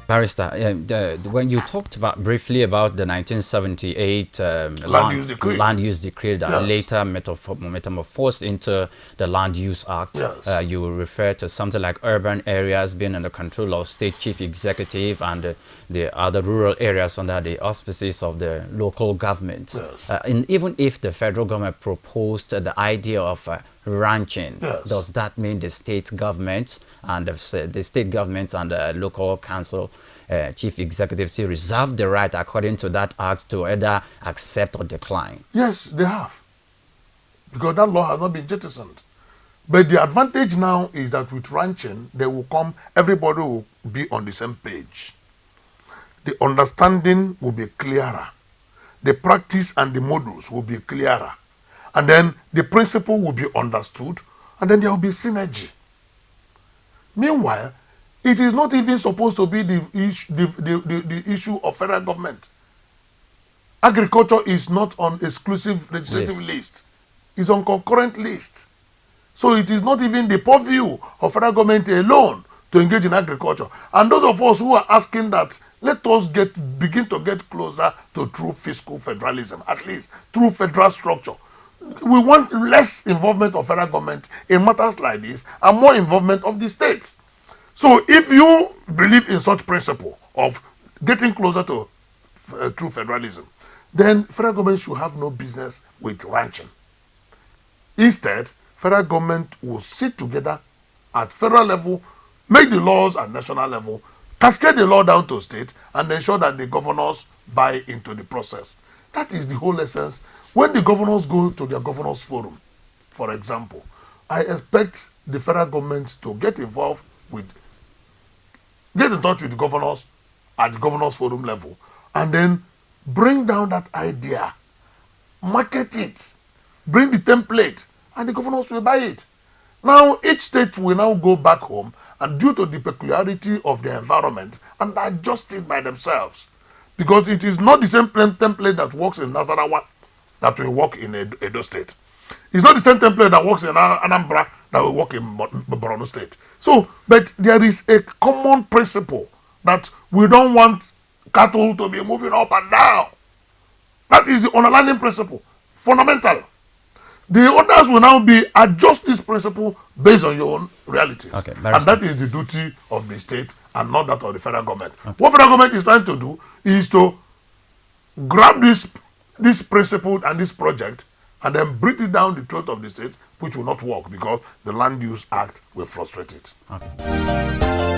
Barrister, when you talked about briefly about the 1978 land use decree that Yes. later metamorphosed into the Land Use Act, Yes. you refer to something like urban areas being under control of state chief executive and the other rural areas under the auspices of the local governments. Yes. And even if the federal government proposed the idea of ranching, Yes. does that mean the state government and the state government and the local council chief executives still reserve the right according to that act to either accept or decline? Yes, they have. Because that law has not been jettisoned. But the advantage now is that with ranching, they will come, everybody will be on the same page. The understanding will be clearer. The practice and the models will be clearer. And then the principle will be understood, and then there will be synergy. Meanwhile, it is not even supposed to be the issue of federal government. Agriculture is not on exclusive legislative list. It's on concurrent list. So it is not even the purview of federal government alone to engage in agriculture. And those of us who are asking that, let us begin to get closer to true fiscal federalism, at least through federal structure. We want less involvement of federal government in matters like this and more involvement of the states. So if you believe in such principle of getting closer to true federalism, then federal government should have no business with ranching. Instead, federal government will sit together at federal level, make the laws at national level, cascade the law down to state, and ensure that the governors buy into the process. That is the whole essence. When the governors go to their governors forum, for example, I expect the federal government to get in touch with the governors at the governors forum level, and then bring down that idea, market it, bring the template, and the governors will buy it. Now each state will now go back home and, due to the peculiarity of the environment, and adjust it by themselves, because it is not the same template that works in Nasarawa that will work in Edo State. It's not the same template that works in Anambra that will work in Borno State. So, but there is a common principle that we don't want cattle to be moving up and down. That is the underlying principle, fundamental. The others will now be adjust this principle based on your own realities. Okay, and that is the duty of the state and not that of the federal government. Okay. What federal government is trying to do is to grab this principle and this project and then bring it down the throat of the state, which will not work because the Land Use Act will frustrate it. Okay.